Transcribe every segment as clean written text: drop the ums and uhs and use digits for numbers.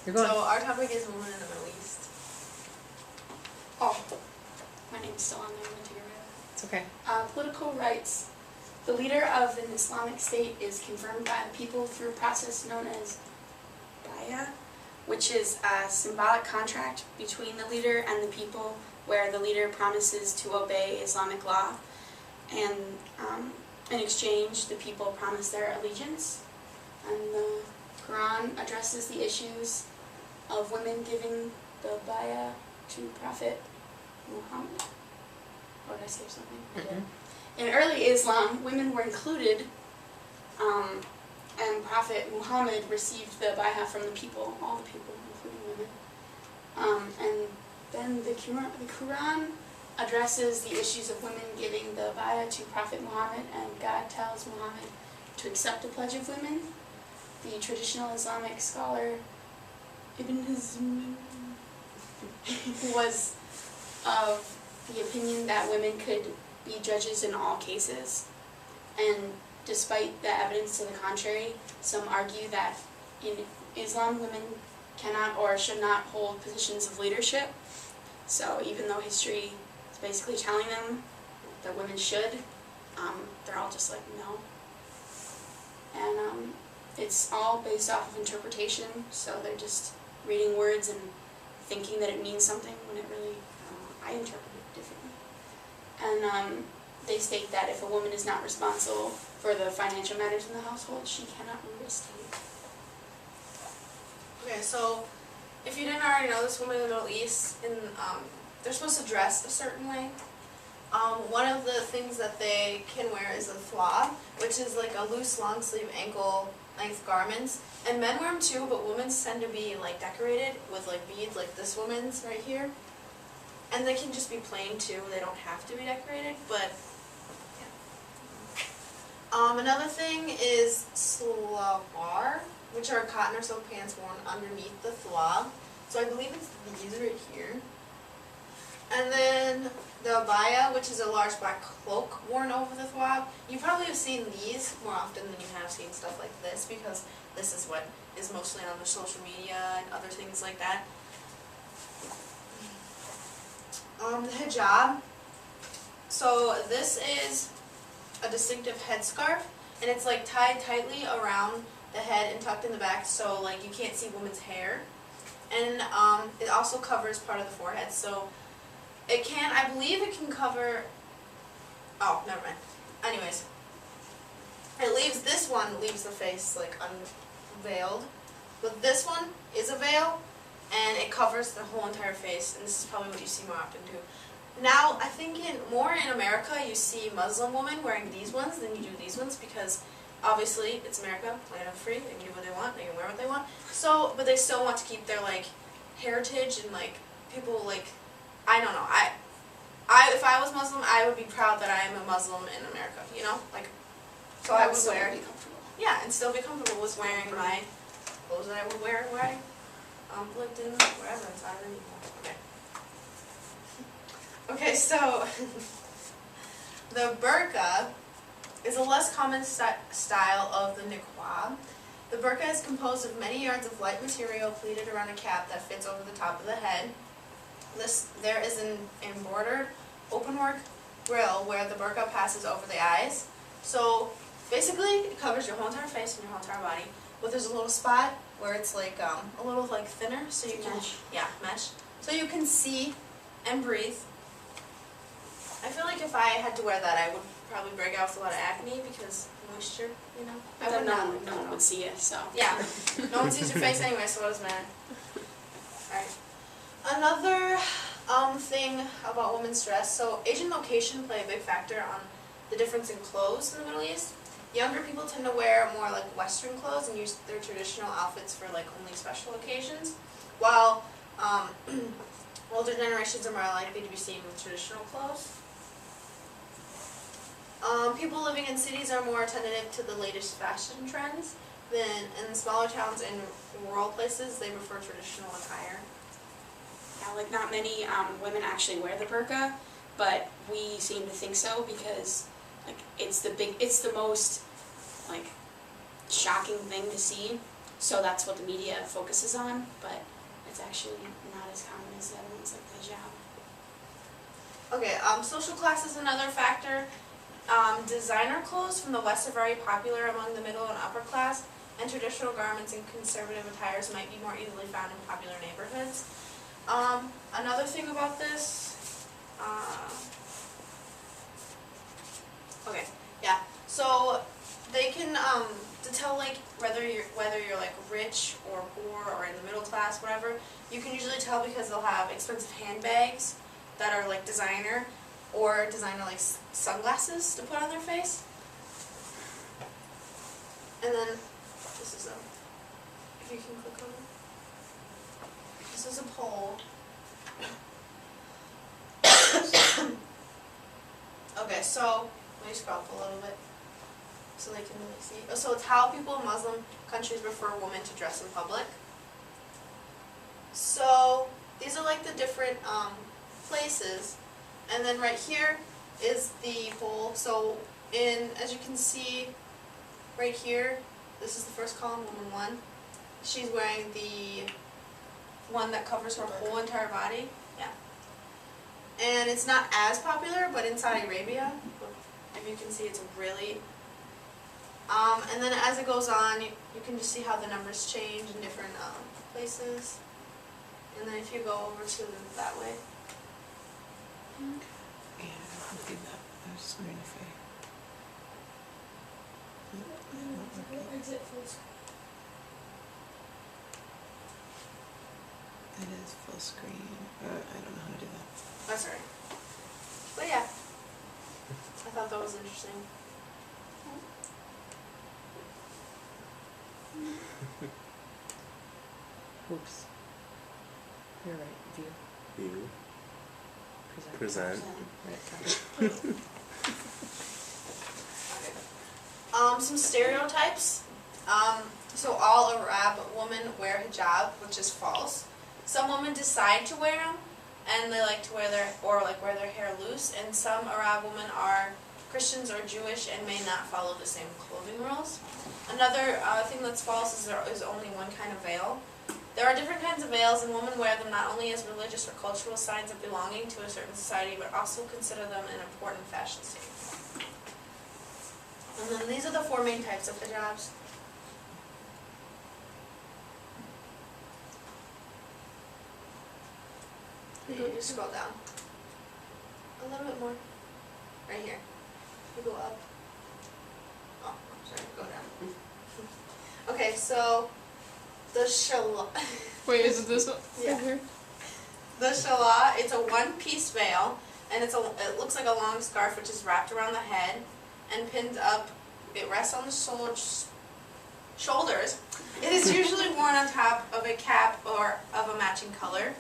You're going. So our topic is women in the Middle East. Oh, my name's still on there, material. It's okay. Political rights. The leader of an Islamic State is confirmed by the people through a process known as bay'ah, which is a symbolic contract between the leader and the people where the leader promises to obey Islamic law, and in exchange the people promise their allegiance. And the Quran addresses the issues of women giving the bay'ah to Prophet Muhammad. Or did I say something? Mm-hmm. In early Islam, women were included, and Prophet Muhammad received the bay'ah from the people, all the people, including women. And then the Quran addresses the issues of women giving the bay'ah to Prophet Muhammad, and God tells Muhammad to accept the pledge of women. The traditional Islamic scholar Ibn Hazm was of the opinion that women could be judges in all cases, and despite the evidence to the contrary, some argue that in Islam women cannot or should not hold positions of leadership. So even though history is basically telling them that women should, they're all just like, no. And it's all based off of interpretation, so they're just reading words and thinking that it means something when it really, I interpret it differently. And they state that if a woman is not responsible for the financial matters in the household, she cannot rule a state. Okay, so if you didn't already know this, women in the Middle East, they're supposed to dress a certain way. One of the things that they can wear is a thwab, which is like a loose long sleeve ankle length garments. And men wear them too, but women's tend to be like decorated with like beads, like this woman's right here. And they can just be plain too, they don't have to be decorated, but yeah. Another thing is salawar, which are cotton or silk pants worn underneath the thwab. So I believe it's these right here. And then the abaya, which is a large black cloak worn over the thwab. You probably have seen these more often than you have seen stuff like this, because this is what is mostly on the social media and other things like that. The hijab. So this is a distinctive headscarf, and it's like tied tightly around the head and tucked in the back, so like you can't see women's hair. And it also covers part of the forehead, so it can, I believe it can cover, oh, never mind. Anyways, it leaves, this one leaves the face like unveiled, but this one is a veil, and it covers the whole entire face, and this is probably what you see more often too. Now, I think more in America you see Muslim women wearing these ones than you do these ones, because obviously it's America, land of free, they can do what they want, they can wear what they want. So, but they still want to keep their like heritage, and like people like, I don't know, if I was Muslim, I would be proud that I am a Muslim in America, you know, like, so I would wear, be comfortable. yeah, and still be comfortable with wearing my clothes that I would wear where I lived in wherever inside of England. Okay, so the burqa is a less common style of the niqab. The burqa is composed of many yards of light material pleated around a cap that fits over the top of the head. There is an embroidered openwork grill where the burqa passes over the eyes. So basically it covers your whole entire face and your whole entire body, but there's a little spot where it's like a little like thinner, so you can mesh, so you can see and breathe. I feel like if I had to wear that, I would probably break out with a lot of acne because moisture, you know. I would not. No one would see it, so. Yeah, no one sees your face anyway, so what does it matter? Alright. Another thing about women's dress, so age and location play a big factor on the difference in clothes in the Middle East. Younger people tend to wear more like Western clothes and use their traditional outfits for like only special occasions, while older generations are more likely to be seen with traditional clothes. People living in cities are more attentive to the latest fashion trends than in smaller towns and rural places. They prefer traditional attire. Yeah, like not many women actually wear the burqa, but we seem to think so because like it's the most like shocking thing to see. so that's what the media focuses on, but it's actually not as common as the other ones like the hijab. Okay, social class is another factor. Designer clothes from the West are very popular among the middle and upper class, and traditional garments and conservative attires might be more easily found in popular neighborhoods. Another thing about this, okay, yeah, so they can, to tell like whether you're like rich or poor or in the middle class, whatever, you can usually tell because they'll have expensive handbags that are like designer, or designer like sunglasses to put on their face. And then this is if you can click on it. This is a poll. Okay, so let me scroll up a little bit so they can really see. So it's how people in Muslim countries prefer women to dress in public. So these are like the different places, and then right here is the poll. So as you can see right here, this is the first column, woman 1. She's wearing the one that covers her whole entire body. Yeah. And it's not as popular, but in Saudi Arabia, if you can see, it's really, and then as it goes on, you can just see how the numbers change in different places. And then if you go over to that way. Yeah, I did that. I was just going to say. Exit full screen. It is full screen. I don't know how to do that. That's all right. But yeah, I thought that was interesting. Oops. You're right. View. View. Present. Present. Right. Some stereotypes. So all Arab women wear hijab, which is false. Some women decide to wear them, and they like to wear wear their hair loose. And some Arab women are Christians or Jewish and may not follow the same clothing rules. Another thing that's false is there is only one kind of veil. There are different kinds of veils, and women wear them not only as religious or cultural signs of belonging to a certain society, but also consider them an important fashion statement. And then these are the 4 main types of hijabs. You just scroll down a little bit more. Right here. You go up. Oh, sorry, go down. Okay, so the shala. Wait, is it this one? Yeah. Right here? The shala, it's a one-piece veil, and it looks like a long scarf which is wrapped around the head and pinned up. It rests on the shoulders. It is usually worn on top of a cap or of a matching color.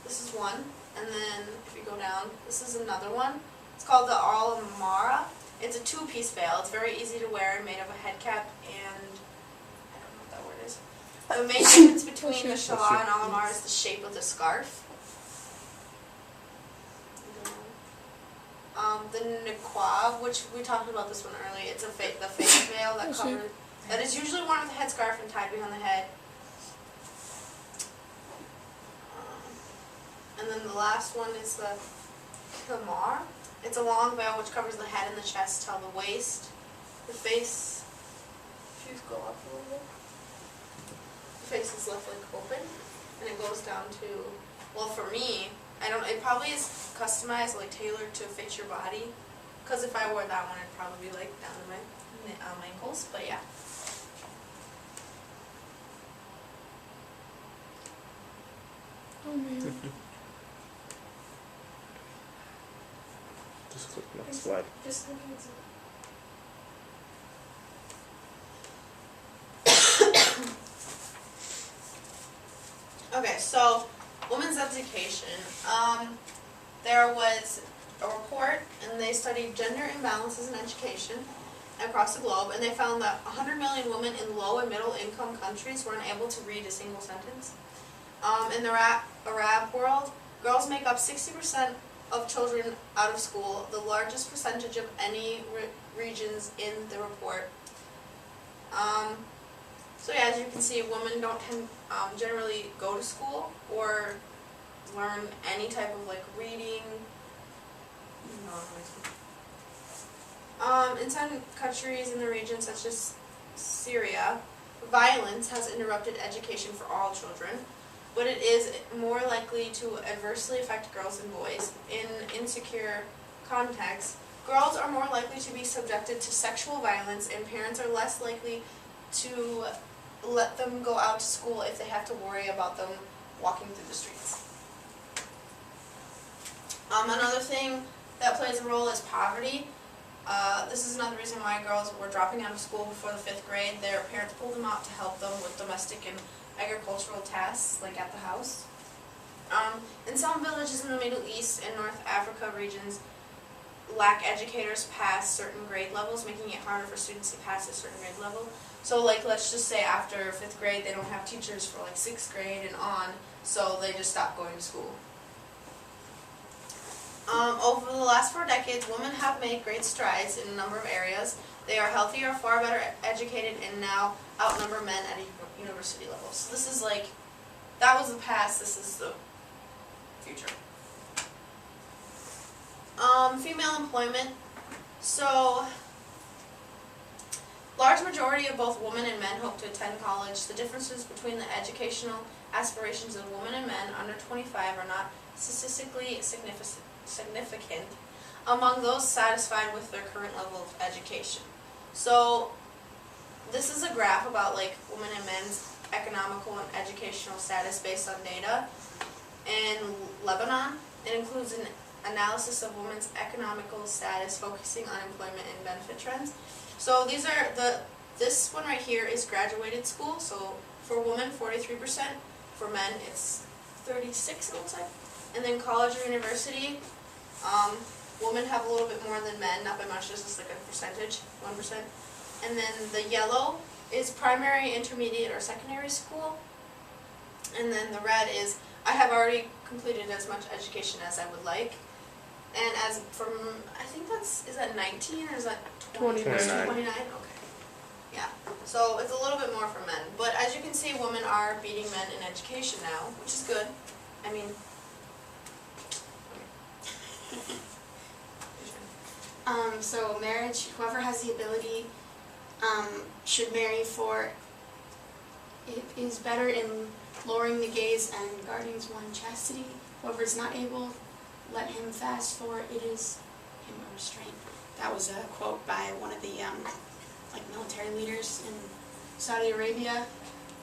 This is one, and then if you go down, this is another one. It's called the al-mara. It's a 2-piece veil. It's very easy to wear and made of a head cap and I don't know what that word is. The main difference between the shala and al-mara is the shape of the scarf. The niqab, which we talked about this one earlier, it's the face veil that is usually worn with a headscarf and tied behind the head. And then the last one is the khimar. It's a long veil which covers the head and the chest till the waist. The face, if you go up a little bit, the face is left like open, and it goes down to, well, for me, it probably is customized, like tailored to fit your body. Because if I wore that one, it'd probably be like down to my ankles, but yeah. Oh man. Just click next slide. Just look at it. Okay, so women's education. There was a report, and they studied gender imbalances in education across the globe, and they found that 100 million women in low and middle income countries were unable to read a single sentence. In the Arab world, girls make up 60% of children out of school, the largest percentage of any regions in the report. So So yeah, as you can see, women don't generally go to school or learn any type of like reading. In some countries in the region, such as Syria, violence has interrupted education for all children, but it is more likely to adversely affect girls and boys. In insecure contexts, girls are more likely to be subjected to sexual violence, and parents are less likely to let them go out to school if they have to worry about them walking through the streets. Another thing that plays a role is poverty. This is another reason why girls were dropping out of school before the 5th grade. Their parents pulled them out to help them with domestic and agricultural tasks, like at the house. In some villages in the Middle East and North Africa regions, lack educators past certain grade levels, making it harder for students to pass a certain grade level. So like, let's just say after 5th grade, they don't have teachers for like 6th grade and on, so they just stop going to school. Over the last 4 decades, women have made great strides in a number of areas. They are healthier, far better educated, and now outnumber men at a university level. So this is like, that was the past, this is the future. Female employment. So, large majority of both women and men hope to attend college. The differences between the educational aspirations of women and men under 25 are not statistically significant among those satisfied with their current level of education. So this is a graph about like women and men's economical and educational status based on data. In Lebanon, it includes an analysis of women's economical status focusing on employment and benefit trends. So these are this one right here is graduated school. So for women 43%, for men it's 36 it looks like. And then college or university, women have a little bit more than men, not by much, this is like a percentage, 1%. And then the yellow is primary, intermediate, or secondary school. And then the red is, I have already completed as much education as I would like. And as from, I think that's, is that 19 or is that 20? 29. 29, okay. Yeah, so it's a little bit more for men. But as you can see, women are beating men in education now, which is good. I mean, So marriage, whoever has the ability should marry, for it is better in lowering the gaze and guarding one's chastity. Whoever is not able, let him fast, for it is him a restraint. That was a quote by one of the like military leaders in Saudi Arabia.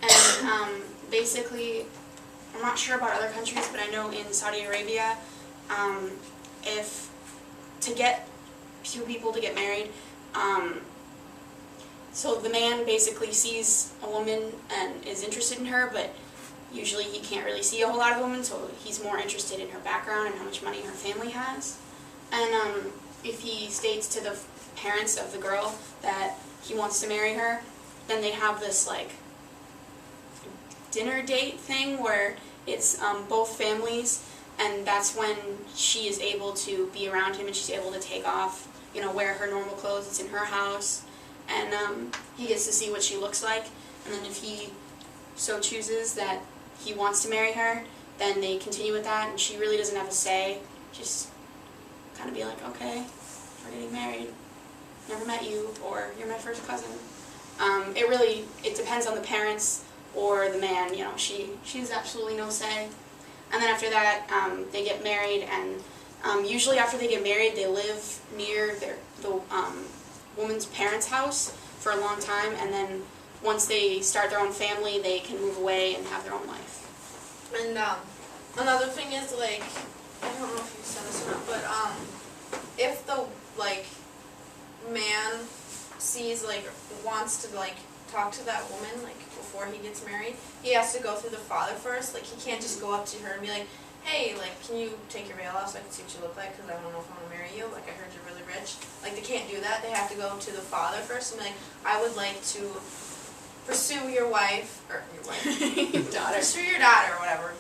And basically, I'm not sure about other countries, but I know in Saudi Arabia, if to get two people to get married, so the man basically sees a woman and is interested in her, but usually he can't really see a whole lot of women, so he's more interested in her background and how much money her family has. And if he states to the parents of the girl that he wants to marry her, then they have this like dinner date thing where it's both families, and that's when she is able to be around him and she's able to take off, you know, wear her normal clothes. It's in her house, and he gets to see what she looks like. And then if he so chooses that he wants to marry her, then they continue with that, and she really doesn't have a say. Just kind of be like, okay, we're getting married. Never met you, or you're my first cousin. It depends on the parents or the man. You know, she has absolutely no say. And then after that, they get married, and usually after they get married, they live near the woman's parents' house for a long time, and then once they start their own family, they can move away and have their own life. and another thing is like, I don't know if you said this or not, but if the like man sees like wants to like talk to that woman like before he gets married, he has to go through the father first. Like he can't just go up to her and be like, hey, like, can you take your veil off so I can see what you look like, because I don't know if I want to marry you, like I heard you're really rich. Like they can't do that. They have to go to the father first and be like, I would like to pursue your wife, or your wife, Daughter. pursue your daughter or whatever.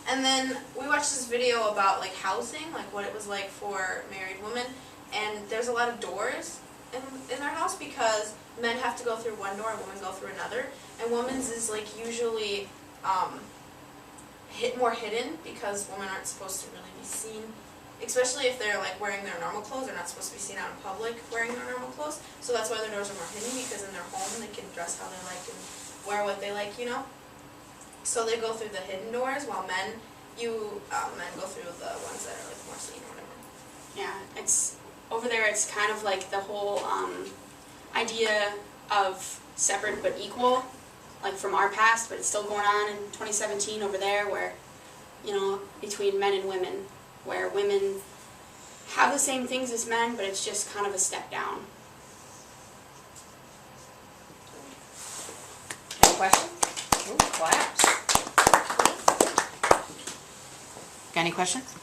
And then we watched this video about like housing, like what it was like for married women, and there's a lot of doors. in our house because men have to go through one door and women go through another. And women's is like usually more hidden because women aren't supposed to really be seen, especially if they're like wearing their normal clothes. They're not supposed to be seen out in public wearing their normal clothes. So that's why their doors are more hidden, because in their home they can dress how they like and wear what they like, you know. So they go through the hidden doors, while men go through the ones that are like more seen or whatever. Yeah, it's over there. It's kind of like the whole idea of separate but equal, like from our past, but it's still going on in 2017 over there, where, you know, between men and women, where women have the same things as men, but it's just kind of a step down. Any questions? Ooh, claps. Got any questions?